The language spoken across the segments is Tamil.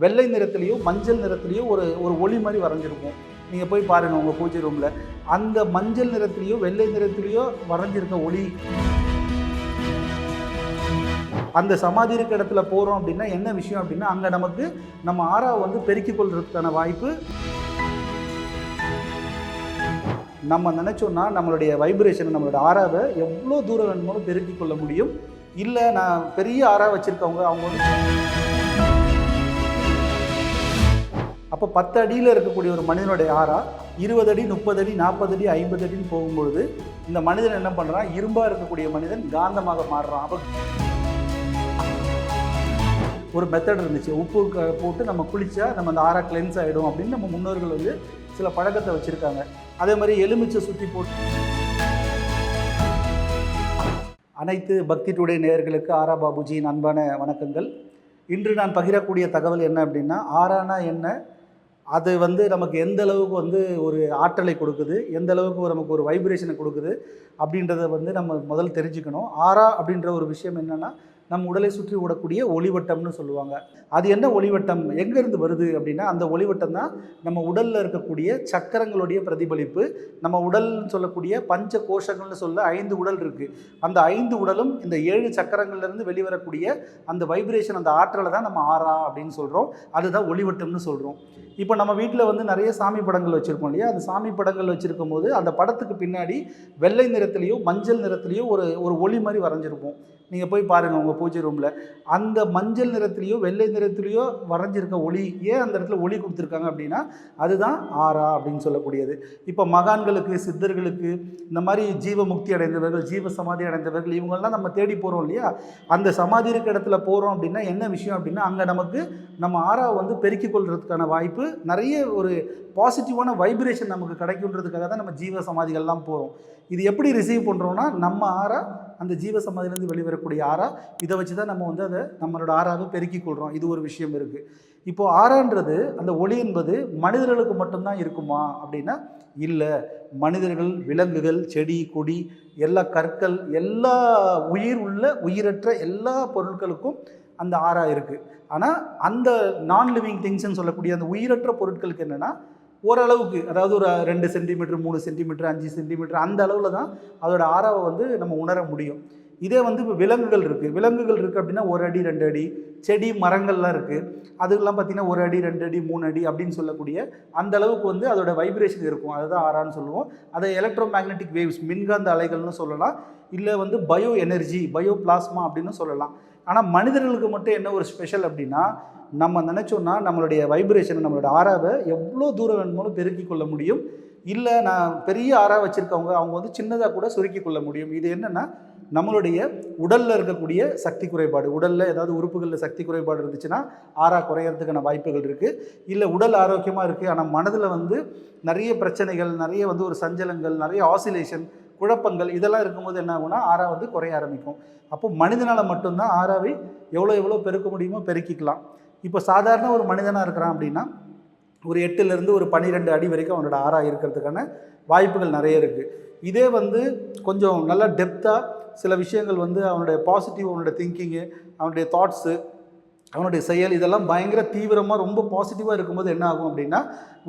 வெள்ளை நிறத்துலேயோ மஞ்சள் நிறத்துலேயோ ஒரு ஒரு ஒளி மாதிரி வரைஞ்சிருக்கும். நீங்கள் போய் பாருங்கள் உங்கள் பூஜை ரூமில். அந்த மஞ்சள் நிறத்துலேயோ வெள்ளை நிறத்துலேயோ வரைஞ்சிருக்க ஒளி அந்த சமாதி இருக்க இடத்துல போகிறோம் அப்படின்னா என்ன விஷயம் அப்படின்னா, அங்கே நமக்கு நம்ம ஆறாவை வந்து பெருக்கிக் கொள்றதுக்கான வாய்ப்பு. நம்ம நினச்சோன்னா நம்மளுடைய வைப்ரேஷன், நம்மளோட ஆறாவை எவ்வளோ தூரம் வேணுமோ பெருக்கிக் கொள்ள முடியும். இல்லை நான் பெரிய ஆறா வச்சுருக்கவங்க அவங்க வந்து அப்போ 10 அடியில் இருக்கக்கூடிய ஒரு மனிதனுடைய ஆறா 20 அடி 30 அடி 40 அடி 50 அடின்னு போகும்பொழுது இந்த மனிதன் என்ன பண்ணுறான், இரும்பாக இருக்கக்கூடிய மனிதன் காந்தமாக மாறுறான். அப்போ ஒரு மெத்தட் இருந்துச்சு, உப்பு போட்டு நம்ம குளித்தா நம்ம அந்த ஆறா கிளென்ஸ் ஆகிடும் அப்படின்னு நம்ம முன்னோர்கள் வந்து சில பழக்கத்தை வச்சுருக்காங்க. அதே மாதிரி எலுமிச்சை சுற்றி போட்டு. அனைத்து பக்தி டுடே நேயர்களுக்கு ஆரா பாபுஜியின் அன்பான வணக்கங்கள். இன்று நான் பகிரக்கூடிய தகவல் என்ன அப்படின்னா, ஆரானா என்ன, அது வந்து நமக்கு எந்த அளவுக்கு வந்து ஒரு ஆற்றலை கொடுக்குது, எந்த அளவுக்கு நமக்கு ஒரு வைப்ரேஷனை கொடுக்குது அப்படின்றத வந்து நம்ம முதல் தெரிஞ்சுக்கணும். ஆரா அப்படின்ற ஒரு விஷயம் என்னென்னா, நம் உடலை சுற்றி ஓடக்கூடிய ஒளிவட்டம்னு சொல்லுவாங்க. அது என்ன ஒளிவட்டம், எங்கேருந்து வருது அப்படின்னா, அந்த ஒளிவட்டம் தான் நம்ம உடலில் இருக்கக்கூடிய சக்கரங்களுடைய பிரதிபலிப்பு. நம்ம உடல்னு சொல்லக்கூடிய பஞ்ச கோஷங்கள்னு சொல்ல 5 உடல் இருக்குது. அந்த 5 உடலும் இந்த 7 சக்கரங்கள்லேருந்து வெளிவரக்கூடிய அந்த வைப்ரேஷன், அந்த ஆற்றலை தான் நம்ம ஆரா அப்படின்னு சொல்கிறோம். அதுதான் ஒளிவட்டம்னு சொல்கிறோம். இப்போ நம்ம வீட்டில் வந்து நிறைய சாமி படங்கள் வச்சுருக்கோம் இல்லையா, அந்த சாமி படங்கள் வச்சுருக்கும் போது அந்த படத்துக்கு பின்னாடி வெள்ளை நிறத்துலேயோ மஞ்சள் நிறத்துலேயோ ஒரு ஒரு ஒளி மாதிரி வரைஞ்சிருப்போம். நீங்கள் போய் பாருங்கள் உங்கள் பூஜை ரூமில். அந்த மஞ்சள் நிறத்துலேயோ வெள்ளை நிறத்துலேயோ வரைஞ்சிருக்க ஒளி, ஏன் அந்த இடத்துல ஒளி கொடுத்துருக்காங்க அப்படின்னா, அதுதான் ஆரா அப்படின்னு சொல்லக்கூடியது. இப்போ மகான்களுக்கு, சித்தர்களுக்கு, இந்த மாதிரி ஜீவ முக்தி அடைந்தவர்கள், ஜீவ சமாதி அடைந்தவர்கள், இவங்கெல்லாம் நம்ம தேடி போகிறோம் இல்லையா, அந்த சமாதி இருக்க இடத்துல போகிறோம் அப்படின்னா என்ன விஷயம் அப்படின்னா, அங்கே நமக்கு நம்ம ஆராவை வந்து பெருக்கிக் கொள்றதுக்கான வாய்ப்பு நிறைய, ஒரு பாசிட்டிவான வைப்ரேஷன் நமக்கு கிடைக்குன்றதுக்காக தான் நம்ம ஜீவ சமாதிகள்லாம் போகிறோம். இது எப்படி ரிசீவ் பண்ணுறோன்னா, நம்ம ஆரா அந்த ஜீவ சமாதியிலேருந்து வெளிவரக்கூடிய ஆரா, இதை வச்சு தான் நம்ம வந்து அதை நம்மளோட ஆராவை பெருக்கிக் கொள்கிறோம். இது ஒரு விஷயம் இருக்குது. இப்போது ஆரான்றது, அந்த ஒளி என்பது மனிதர்களுக்கு மட்டும்தான் இருக்குமா அப்படின்னா இல்லை. மனிதர்கள், விலங்குகள், செடி கொடி, எல்லா கற்கள், எல்லா உயிரற்ற எல்லா பொருட்களுக்கும் அந்த ஆரா இருக்குது. ஆனால் அந்த நான் லிவிங் திங்ஸ்ன்னு சொல்லக்கூடிய அந்த உயிரற்ற பொருட்களுக்கு என்னென்னா, ஓரளவுக்கு, அதாவது ஒரு 2 சென்டிமீட்டர் 3 சென்டிமீட்டர் 5 சென்டிமீட்டர் அந்த அளவில் தான் அதோட ஆராவை வந்து நம்ம உணர முடியும். இதே வந்து இப்போ விலங்குகள் இருக்குது அப்படின்னா 1 அடி 2 அடி, செடி மரங்கள்லாம் இருக்குது, அதுக்கெல்லாம் பார்த்திங்கன்னா 1 அடி 2 அடி 3 அடி அப்படின்னு சொல்லக்கூடிய அந்த அளவுக்கு வந்து அதோட வைப்ரேஷன் இருக்கும். அதுதான் ஆரான்னு சொல்லுவோம். அதை எலக்ட்ரோ மேக்னெட்டிக் வேவ்ஸ், மின்காந்த அலைகள்னு சொல்லலாம், இல்லை வந்து பயோ எனர்ஜி, பயோ பிளாஸ்மா அப்படின்னு சொல்லலாம். ஆனால் மனிதர்களுக்கு மட்டும் என்ன ஒரு ஸ்பெஷல் அப்படின்னா, நம்ம நினச்சோன்னா நம்மளுடைய வைப்ரேஷனை, நம்மளோட ஆராவை எவ்வளோ தூரம் வேணுமோ பெருக்கிக் கொள்ள முடியும். இல்லை நான் பெரிய ஆரா வச்சுருக்கவங்க அவங்க வந்து சின்னதாக கூட சுருக்கிக் கொள்ள முடியும். இது என்னென்னா, நம்மளுடைய உடலில் இருக்கக்கூடிய சக்தி குறைபாடு, உடலில் ஏதாவது உறுப்புகளில் சக்தி குறைபாடு இருந்துச்சுன்னா ஆரா குறையிறதுக்கான வாய்ப்புகள் இருக்குது. இல்லை உடல் ஆரோக்கியமாக இருக்குது ஆனால் மனதில் வந்து நிறைய பிரச்சனைகள், நிறைய வந்து ஒரு சஞ்சலங்கள், நிறைய ஆசிலேஷன், குழப்பங்கள், இதெல்லாம் இருக்கும்போது என்ன ஆகும்னா ஆரா வந்து குறைய ஆரம்பிக்கும். அப்போது மனிதனால் மட்டும்தான் ஆராவை எவ்வளோ பெருக்க முடியுமோ பெருக்கிக்கலாம். இப்போ சாதாரண ஒரு மனிதனாக இருக்கிறான் அப்படின்னா ஒரு 8லேருந்து ஒரு 12 அடி வரைக்கும் அவனோட ஆரா இருக்கிறதுக்கான வாய்ப்புகள் நிறைய இருக்குது. இதே வந்து கொஞ்சம் நல்லா டெப்த்தாக சில விஷயங்கள் வந்து அவனுடைய பாசிட்டிவ், அவனுடைய திங்கிங்கு, அவனுடைய தாட்ஸு, அவனுடைய செயல், இதெல்லாம் பயங்கர தீவிரமாக ரொம்ப பாசிட்டிவாக இருக்கும்போது என்ன ஆகும் அப்படின்னா,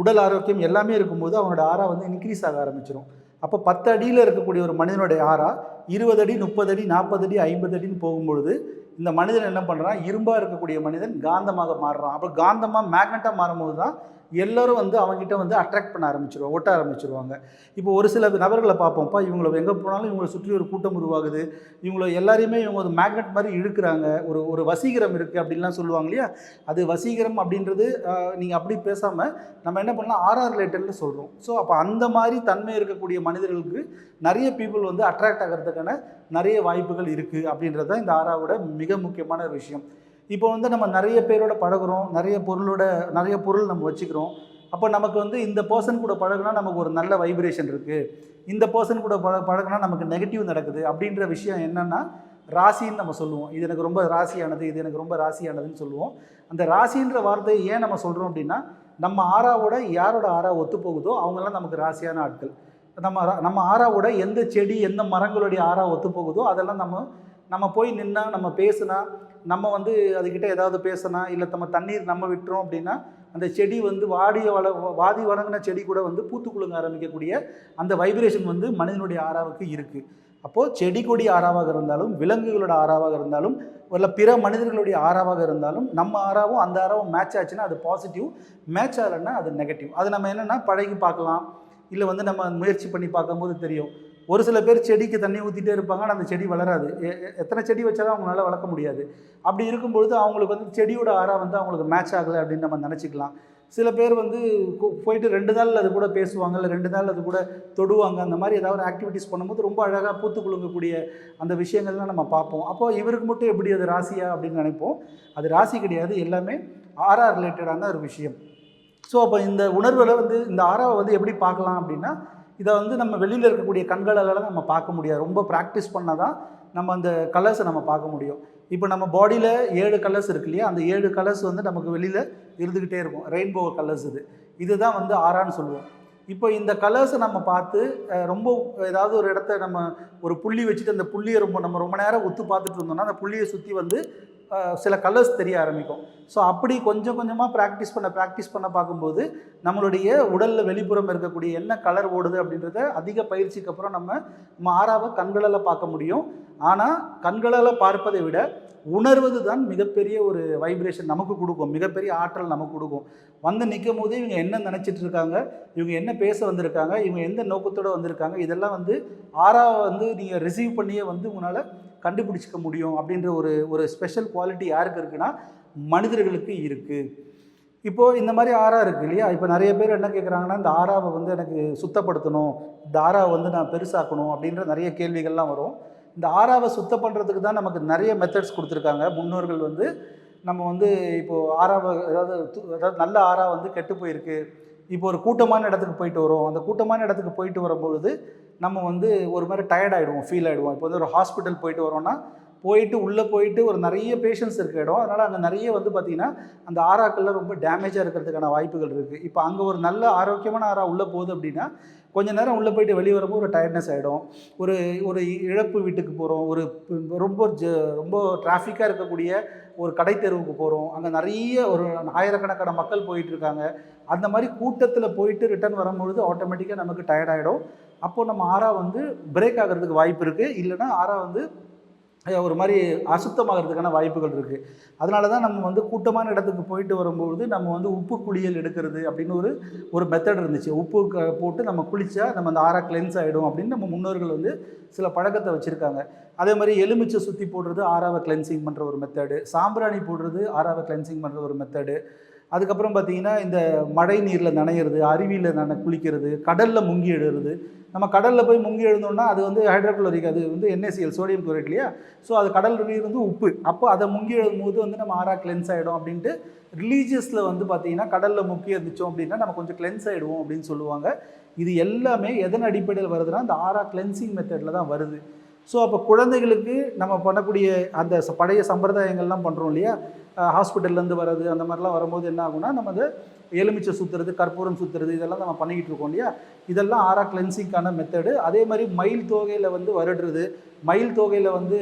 உடல் ஆரோக்கியம் எல்லாமே இருக்கும்போது அவனோட ஆரா வந்து இன்க்ரீஸ் ஆக ஆரம்பிச்சிடும். அப்போ 10 அடியில் இருக்கக்கூடிய ஒரு மனிதனுடைய ஆரா 20 அடி 30 அடி 40 அடி 50 அடின்னு போகும்பொழுது இந்த மனிதன் என்ன பண்ணுறான், இரும்பாக இருக்கக்கூடிய மனிதன் காந்தமாக மாறுறான். அப்போ காந்தமாக மேக்னெட்டாக மாறும்போது தான் எல்லோரும் வந்து அவங்ககிட்ட வந்து அட்ராக்ட் பண்ண ஆரம்பிச்சிருவாங்க, ஒட்ட ஆரம்பிச்சிருவாங்க. இப்போ ஒரு சில நபர்களை பார்ப்போம்ப்பா, இவங்களை எங்கே போனாலும் இவங்களை சுற்றி ஒரு கூட்டம் உருவாகுது, இவங்களை எல்லாரையுமே இவங்க ஒரு மேக்னெட் மாதிரி இழுக்கிறாங்க, ஒரு வசீகரம் இருக்குது அப்படின்லாம் சொல்லுவாங்க இல்லையா. அது வசீகரம் அப்படின்றது நீங்கள் அப்படி பேசாமல் நம்ம என்ன பண்ணலாம், ஆரா ரிலேட்டட்னு சொல்கிறோம். ஸோ அப்போ அந்த மாதிரி தன்மை இருக்கக்கூடிய மனிதர்களுக்கு நிறைய பீப்புள் வந்து அட்ராக்ட் ஆகிறதுக்கான நிறைய வாய்ப்புகள் இருக்குது அப்படின்றது தான் இந்த ஆராவோட மிக முக்கியமான விஷயம். இப்போ வந்து நம்ம நிறைய பேரோட பழகுறோம், நிறைய பொருள் நம்ம வச்சுக்கிறோம். அப்போ நமக்கு வந்து இந்த பர்சன் கூட பழகுனா நமக்கு ஒரு நல்ல வைப்ரேஷன் இருக்குது, இந்த பர்சன் கூட பழகுனா நமக்கு நெகட்டிவ் நடக்குது அப்படின்ற விஷயம் என்னென்னா ராசின்னு நம்ம சொல்லுவோம். இது எனக்கு ரொம்ப ராசியானது, இது எனக்கு ரொம்ப ராசியானதுன்னு சொல்லுவோம். அந்த ராசின்ற வார்த்தையை ஏன் நம்ம சொல்கிறோம் அப்படின்னா, நம்ம ஆராவோட யாரோட ஆரா ஒத்து போகுதோ அவங்கெல்லாம் நமக்கு ராசியான ஆட்கள். நம்ம ஆராவோட எந்த செடி, எந்த மரங்களுடைய ஆரா ஒத்து போகுதோ அதெல்லாம் நம்ம போய் நின்னா, நம்ம பேசுனா, நம்ம வந்து அதுக்கிட்ட ஏதாவது பேசினா, இல்லை நம்ம தண்ணீர் நம்ம விட்டுறோம் அப்படின்னா அந்த செடி வந்து வாதி வணங்கின செடி கூட வந்து பூத்து குலுங்க ஆரம்பிக்கக்கூடிய அந்த வைப்ரேஷன் வந்து மனிதனுடைய ஆறாவுக்கு இருக்குது. அப்போது செடி கொடி ஆறாவாக இருந்தாலும், விலங்குகளோட ஆறாவாக இருந்தாலும், இல்லை பிற மனிதர்களுடைய ஆறாவாக இருந்தாலும், நம்ம ஆறாவும் அந்த ஆறாவும் மேட்ச் ஆச்சுன்னா அது பாசிட்டிவ், மேட்ச் ஆகலைன்னா அது நெகட்டிவ். அது நம்ம என்னென்னா பழகி பார்க்கலாம், இல்லை வந்து நம்ம முயற்சி பண்ணி பார்க்கும்போது தெரியும். ஒரு சில பேர் செடிக்கு தண்ணி ஊற்றிட்டே இருப்பாங்க, ஆனால் அந்த செடி வளராது. எத்தனை செடி வச்சாலும் அவங்களால வளர்க்க முடியாது. அப்படி இருக்கும்பொழுது அவங்களுக்கு வந்து செடியோட ஆறா வந்து அவங்களுக்கு மேட்ச் ஆகலை அப்படின்னு நம்ம நினச்சிக்கலாம். சில பேர் வந்து போயிட்டு 2 நாள் அது கூட பேசுவாங்க, இல்லை 2 நாள் அது கூட தொடுவாங்க. அந்த மாதிரி ஏதாவது ஆக்டிவிட்டீஸ் பண்ணும்போது ரொம்ப அழகாக பூத்து குலுங்கக்கூடிய அந்த விஷயங்கள்லாம் நம்ம பார்ப்போம். அப்போது இவருக்கு மட்டும் எப்படி அது ராசியா அப்படின்னு நினைப்போம். அது ராசி கிடையாது, எல்லாமே ஆறா ரிலேட்டடான ஒரு விஷயம். ஸோ அப்போ இந்த உணர்வில் வந்து இந்த ஆறாவை வந்து எப்படி பார்க்கலாம் அப்படின்னா, இதை வந்து நம்ம வெளியில் இருக்கக்கூடிய கண்களால் நம்ம பார்க்க முடியாது. ரொம்ப ப்ராக்டிஸ் பண்ணால் தான் நம்ம அந்த கலர்ஸை நம்ம பார்க்க முடியும். இப்போ நம்ம பாடியில் 7 கலர்ஸ் இருக்கு இல்லையா, அந்த 7 கலர்ஸ் வந்து நமக்கு வெளியில் இருந்துக்கிட்டே இருக்கும். ரெயின்போ கலர்ஸ் இதுதான் வந்து ஆறான்னு சொல்லுவோம். இப்போ இந்த கலர்ஸை நம்ம பார்த்து ரொம்ப ஏதாவது ஒரு இடத்த நம்ம ஒரு புள்ளி வச்சுட்டு அந்த புள்ளியை ரொம்ப நேரம் உத்து பார்த்துட்டு இருந்தோம்னா அந்த புள்ளியை சுற்றி வந்து சில கலர்ஸ் தெரிய ஆரம்பிக்கும். ஸோ அப்படி கொஞ்சம் கொஞ்சமாக ப்ராக்டிஸ் பண்ண பார்க்கும்போது நம்மளுடைய உடலில் வெளிப்புறம் இருக்கக்கூடிய என்ன கலர் ஓடுது அப்படின்றத அதிக பயிற்சிக்கு அப்புறம் நம்ம ஆறாவை கண்களால் பார்க்க முடியும். ஆனால் கண்களால் பார்ப்பதை விட உணர்வது தான் மிகப்பெரிய ஒரு வைப்ரேஷன் நமக்கு கொடுக்கும், மிகப்பெரிய ஆற்றல் நமக்கு கொடுக்கும். வந்து நிற்கும் போது இவங்க என்ன நினச்சிட்டு இருக்காங்க, இவங்க என்ன பேச வந்திருக்காங்க, இவங்க எந்த நோக்கத்தோடு வந்திருக்காங்க, இதெல்லாம் வந்து ஆறாவை வந்து நீங்கள் ரிசீவ் பண்ணியே வந்து உங்களால் கண்டுபிடிச்சிக்க முடியும். அப்படின்ற ஒரு ஸ்பெஷல் குவாலிட்டி யாருக்கு இருக்குன்னா மனிதர்களுக்கு இருக்குது. இப்போது இந்த மாதிரி ஆறா இருக்குது இல்லையா, இப்போ நிறைய பேர் என்ன கேட்குறாங்கன்னா, இந்த ஆறாவை வந்து எனக்கு சுத்தப்படுத்தணும், இந்த ஆறாவை வந்து நான் பெருசாக்கணும் அப்படின்ற நிறைய கேள்விகள்லாம் வரும். இந்த ஆறாவை சுத்தம் பண்ணுறதுக்கு தான் நமக்கு நிறைய மெத்தட்ஸ் கொடுத்துருக்காங்க முன்னோர்கள் வந்து. நம்ம வந்து இப்போது ஆறாவை அதாவது நல்ல ஆறா வந்து கெட்டு போயிருக்கு, இப்போ ஒரு கூட்டமான இடத்துக்கு போயிட்டு வரோம், அந்த கூட்டமான இடத்துக்கு போயிட்டு வரும்பொழுது நம்ம வந்து ஒரு மாதிரி டயர்ட் ஆகிடுவோம், ஃபீல் ஆகிடுவோம். இப்போ வந்து ஒரு ஹாஸ்பிட்டல் போயிட்டு வரோன்னா உள்ளே போயிட்டு ஒரு நிறைய பேஷண்ட்ஸ் இருக்க இடம், அதனால் அங்கே நிறைய வந்து பார்த்திங்கன்னா அந்த ஆறாக்கள்லாம் ரொம்ப டேமேஜாக இருக்கிறதுக்கான வாய்ப்புகள் இருக்குது. இப்போ அங்கே ஒரு நல்ல ஆரோக்கியமான ஆறா உள்ளே போகுது அப்படின்னா கொஞ்சம் நேரம் உள்ளே போயிட்டு வெளியே வரும்போது ஒரு டயர்ட்னஸ் ஆகிடும். ஒரு இழப்பு வீட்டுக்கு போகிறோம், ரொம்ப டிராஃபிக்காக இருக்கக்கூடிய ஒரு கடை தெருவுக்கு போகிறோம், அங்கே நிறைய ஒரு ஆயிரக்கணக்கான மக்கள் போயிட்டுருக்காங்க. அந்த மாதிரி கூட்டத்தில் போயிட்டு ரிட்டர்ன் வரும்பொழுது ஆட்டோமேட்டிக்காக நமக்கு டயர்ட் ஆகிடும். அப்போது நம்ம ஆறா வந்து பிரேக் ஆகிறதுக்கு வாய்ப்பு இருக்குது, இல்லைனா ஆறா வந்து ஒரு மாதிரி அசுத்தமாகிறதுக்கான வாய்ப்புகள் இருக்குது. அதனால தான் நம்ம வந்து கூட்டமான இடத்துக்கு போயிட்டு வரும்பொழுது நம்ம வந்து உப்பு குளியல் எடுக்கிறது அப்படின்னு ஒரு மெத்தட் இருந்துச்சு. உப்பு போட்டு நம்ம குளித்தா நம்ம அந்த ஆறா கிளென்ஸ் ஆகிடும் அப்படின்னு நம்ம முன்னோர்கள் வந்து சில பழக்கத்தை வச்சுருக்காங்க. அதே மாதிரி எலுமிச்சை சுற்றி போடுறது ஆறாவை கிளென்சிங் பண்ணுற ஒரு மெத்தடு, சாம்பிராணி போடுறது ஆறாவை கிளென்சிங் பண்ணுற ஒரு மெத்தடு. அதுக்கப்புறம் பார்த்திங்கன்னா இந்த மழை நீரில் நனையிறது, அருவியில் குளிக்கிறது, கடலில் முங்கி எழுதுறது. நம்ம கடலில் போய் முங்கி எழுந்தோம்னா அது வந்து ஹைட்ரோக்ளோரிக், அது வந்து NaCl சோடியம் குளோரைட் இல்லையா. ஸோ அது கடல் நீர் வந்து உப்பு, அப்போ அதை முங்கி எழுதும்போது வந்து நம்ம ஆறா கிளென்ஸ் ஆகிடும் அப்படின்ட்டு ரிலீஜியஸில் வந்து பார்த்திங்கன்னா கடலில் முக்கி இருந்துச்சோம் அப்படின்னா நம்ம கொஞ்சம் கிளென்ஸ் ஆகிடுவோம் அப்படின்னு சொல்லுவாங்க. இது எல்லாமே எதன் அடிப்படையில் வருதுன்னா இந்த ஆறா கிளென்சிங் மெத்தடில் தான் வருது. ஸோ அப்போ குழந்தைகளுக்கு நம்ம பண்ணக்கூடிய அந்த பழைய சம்பிரதாயங்கள்லாம் பண்ணுறோம் இல்லையா, ஹாஸ்பிட்டல்லேருந்து வர்றது அந்த மாதிரிலாம் வரும்போது என்ன ஆகும்னா நம்ம அதை எலுமிச்சை சுற்றுறது, கற்பூரம் சுற்றுறது, இதெல்லாம் நம்ம பண்ணிக்கிட்டு இருக்கோம் இல்லையா, இதெல்லாம் ஆறா கிளென்சிங்கான மெத்தடு. அதே மாதிரி மயில் தோகையில் வந்து வருடுறது, மயில் தோகையில் வந்து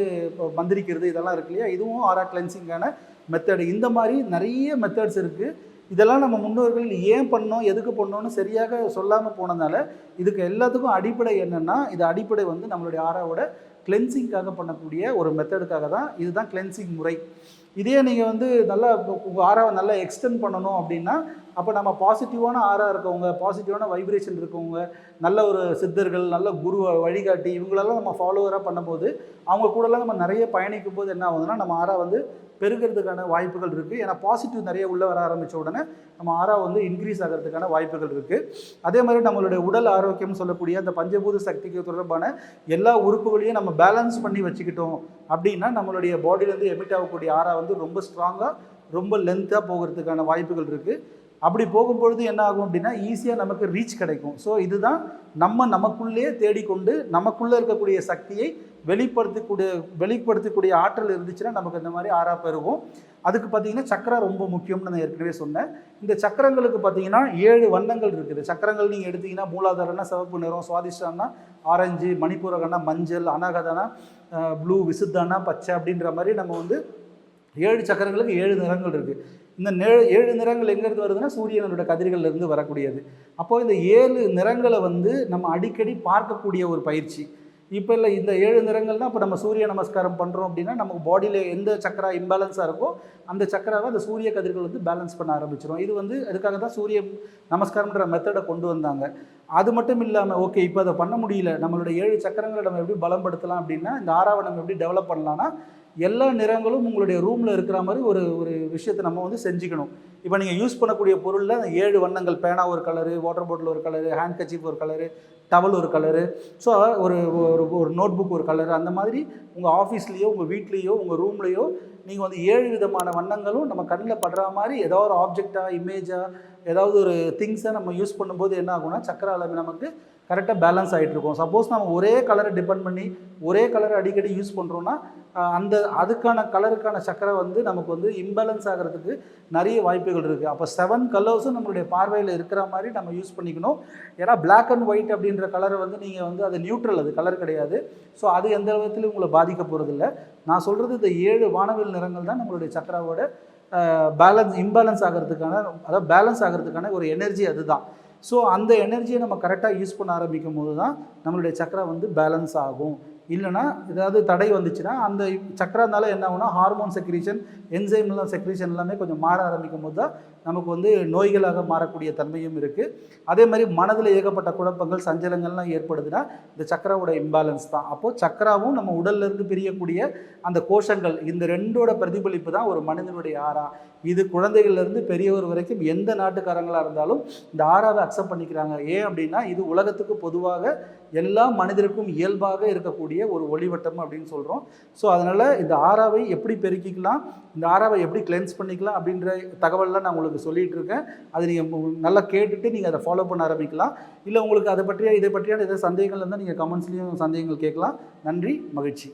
மந்திரிக்கிறது, இதெல்லாம் இருக்கு இல்லையா, இதுவும் ஆறா கிளென்சிங்கான மெத்தடு. இந்த மாதிரி நிறைய மெத்தட்ஸ் இருக்குது. இதெல்லாம் நம்ம முன்னோர்கள் ஏன் பண்ணோம், எதுக்கு பண்ணோன்னு சரியாக சொல்லாமல் போனதுனால இதுக்கு எல்லாத்துக்கும் அடிப்படை என்னென்னா, இது அடிப்படை வந்து நம்மளுடைய ஆறாவோட கிளென்சிங்காக பண்ணக்கூடிய ஒரு மெத்தடுக்காக தான். இதுதான் கிளென்சிங் முறை. இதே நீங்கள் வந்து நல்லா உங்கள் ஆறாவை நல்லா எக்ஸ்டெண்ட் பண்ணணும் அப்படின்னா அப்போ நம்ம பாசிட்டிவான ஆறா இருக்கவங்க, பாசிட்டிவான வைப்ரேஷன் இருக்கவங்க, நல்ல ஒரு சித்தர்கள், நல்ல குரு வழிகாட்டி இவங்களெல்லாம் நம்ம ஃபாலோவராக பண்ணும்போது அவங்க கூடலாம் நம்ம நிறைய பயணிக்கும் போது என்ன ஆகுதுன்னா நம்ம ஆறா வந்து பெருகிறதுக்கான வாய்ப்புகள் இருக்குது. ஏன்னா பாசிட்டிவ் நிறைய உள்ளே வர ஆரம்பித்த உடனே நம்ம ஆறா வந்து இன்க்ரீஸ் ஆகிறதுக்கான வாய்ப்புகள் இருக்குது. அதே மாதிரி நம்மளுடைய உடல் ஆரோக்கியம்னு சொல்லக்கூடிய அந்த பஞ்சபூத சக்திக்கு தொடர்பான எல்லா உறுப்புகளையும் நம்ம பேலன்ஸ் பண்ணி வச்சுக்கிட்டோம் அப்படின்னா நம்மளுடைய பாடியிலேருந்து எமிட் ஆகக்கூடிய ஆறா வந்து ரொம்ப ஸ்ட்ராங்காக, ரொம்ப லென்த்தாக போகிறதுக்கான வாய்ப்புகள் இருக்குது. அப்படி போகும்பொழுது என்ன ஆகும் அப்படின்னா ஈஸியாக நமக்கு ரீச் கிடைக்கும். ஸோ இதுதான் நமக்குள்ளே தேடிக்கொண்டு நமக்குள்ளே இருக்கக்கூடிய சக்தியை வெளிப்படுத்தக்கூடிய ஆற்றல் இருந்துச்சுன்னா நமக்கு இந்த மாதிரி ஆறா பெருகும். அதுக்கு பார்த்தீங்கன்னா சக்கரா ரொம்ப முக்கியம்னு நான் ஏற்கனவே சொன்னேன். இந்த சக்கரங்களுக்கு பார்த்தீங்கன்னா 7 வண்ணங்கள் இருக்குது. சக்கரங்கள் நீங்கள் எடுத்தீங்கன்னா மூலாதாரம்னா சிவப்பு நிறம், சுவாதிஷ்டானா ஆரஞ்சு, மணிப்பூரகனா மஞ்சள், அனகதனா ப்ளூ, விசுத்தானா பச்சை அப்படின்ற மாதிரி நம்ம வந்து 7 சக்கரங்களுக்கு 7 நிறங்கள் இருக்குது. இந்த 7 நிறங்கள் எங்கேருந்து வருதுன்னா சூரியனோட கதிர்கள்லேருந்து வரக்கூடியது. அப்போது இந்த 7 நிறங்களை வந்து நம்ம அடிக்கடி பார்க்கக்கூடிய ஒரு பயிற்சி. இப்போ இல்லை இந்த 7 நிறங்கள்னால் இப்போ நம்ம சூரிய நமஸ்காரம் பண்ணுறோம் அப்படின்னா நமக்கு பாடியில் எந்த சக்கரா இம்பேலன்ஸாக இருக்கோ அந்த சக்கராவை அந்த சூரிய கதிர்கள் வந்து பேலன்ஸ் பண்ண ஆரம்பிச்சிடும். இது வந்து அதுக்காக தான் சூரிய நமஸ்காரம்ன்ற மெத்தடை கொண்டு வந்தாங்க. அது மட்டும் இல்லாமல் ஓகே இப்போ அதை பண்ண முடியல, நம்மளோட 7 சக்கரங்களை நம்ம எப்படி பலப்படுத்தலாம் அப்படின்னா இந்த ஆறாவை நம்ம எப்படி டெவலப் பண்ணலான்னா எல்லா நிறங்களும் உங்களுடைய ரூமில் இருக்கிற மாதிரி ஒரு ஒரு விஷயத்தை நம்ம வந்து செஞ்சுக்கணும். இப்போ நீங்கள் யூஸ் பண்ணக்கூடிய பொருளில் அந்த 7 வண்ணங்கள், பேனா ஒரு கலரு, வாட்டர் பாட்டில் ஒரு கலரு, ஹேண்ட் கர்ச்சீஃப் ஒரு கலரு, டவல் ஒரு கலரு, ஸோ ஒரு ஒரு நோட் புக் ஒரு கலரு, அந்த மாதிரி உங்கள் ஆஃபீஸ்லேயோ உங்கள் வீட்லேயோ உங்கள் ரூம்லேயோ நீங்கள் வந்து 7 விதமான வண்ணங்களும் நம்ம கண்ணில் படுற மாதிரி ஏதாவது ஒரு ஆப்ஜெக்டாக இமேஜாக ஏதாவது ஒரு திங்ஸை நம்ம யூஸ் பண்ணும்போது என்ன ஆகும்னா சக்கர அளவு நமக்கு கரெக்டாக பேலன்ஸ் ஆகிட்டு இருக்கும். சப்போஸ் நம்ம ஒரே கலரை டிபெண்ட் பண்ணி ஒரே கலரை அடிக்கடி யூஸ் பண்ணுறோன்னா அதுக்கான கலருக்கான சக்கரை வந்து நமக்கு வந்து இம்பேலன்ஸ் ஆகிறதுக்கு நிறைய வாய்ப்புகள் இருக்குது. அப்போ 7 கலர்ஸும் நம்மளுடைய பார்வையில் இருக்கிற மாதிரி நம்ம யூஸ் பண்ணிக்கணும். ஏன்னா பிளாக் அண்ட் ஒயிட் அப்படின்ற கலரை வந்து நீங்கள் வந்து அது நியூட்ரல், அது கலர் கிடையாது. ஸோ அது எந்த விதத்துலையும் உங்களை பாதிக்க போகிறதில்ல. நான் சொல்கிறது இந்த 7 வானவில் நிறங்கள் தான் நம்மளுடைய சக்கராவோட இம்பேலன்ஸ் ஆகிறதுக்கான, அதாவது பேலன்ஸ் ஆகிறதுக்கான ஒரு எனர்ஜி அதுதான். ஸோ அந்த எனர்ஜியை நம்ம கரெக்டாக யூஸ் பண்ண ஆரம்பிக்கும் போது தான் நம்மளுடைய சக்கரா வந்து பேலன்ஸ் ஆகும். இல்லைனா ஏதாவது தடை வந்துச்சுன்னா அந்த சக்கரானால என்ன ஆகும்னா ஹார்மோன் செக்ரீஷன், என்சைம்லாம் செக்ரீஷன் எல்லாமே கொஞ்சம் மாற ஆரம்பிக்கும் போது தான் நமக்கு வந்து நோய்களாக மாறக்கூடிய தன்மையும் இருக்குது. அதே மாதிரி மனதில் ஏகப்பட்ட குழப்பங்கள் சஞ்சலங்கள்லாம் ஏற்படுதுன்னா இந்த சக்கராவோட இம்பேலன்ஸ் தான். அப்போது சக்கராவும் நம்ம உடல்லேருந்து பிரியக்கூடிய அந்த கோஷங்கள், இந்த ரெண்டோட பிரதிபலிப்பு தான் ஒரு மனிதனுடைய ஆறா. இது குழந்தைகள்லேருந்து பெரியவர் வரைக்கும் எந்த நாட்டுக்காரங்களாக இருந்தாலும் இந்த ஆறாவை அக்செப்ட் பண்ணிக்கிறாங்க. ஏன் அப்படின்னா இது உலகத்துக்கு பொதுவாக எல்லா மனிதருக்கும் இயல்பாக இருக்கக்கூடிய ஒரு ஒளிவட்டம் அப்படின்னு சொல்கிறோம். ஸோ அதனால் இந்த ஆறாவை எப்படி பெருக்கிக்கலாம், இந்த ஆறாவை எப்படி கிளென்ஸ் பண்ணிக்கலாம் அப்படின்ற தகவல்லாம் நான் உங்களுக்கு சொல்லிகிட்டு இருக்கேன். அது நீங்கள் நல்லா கேட்டுட்டு நீங்கள் அதை ஃபாலோ பண்ண ஆரம்பிக்கலாம். இல்லை உங்களுக்கு இதை பற்றியான ஏதாவது சந்தேகங்கள் இருந்தால் நீங்கள் கமெண்ட்ஸ்லேயும் சந்தேகங்கள் கேட்கலாம். நன்றி, மகிழ்ச்சி.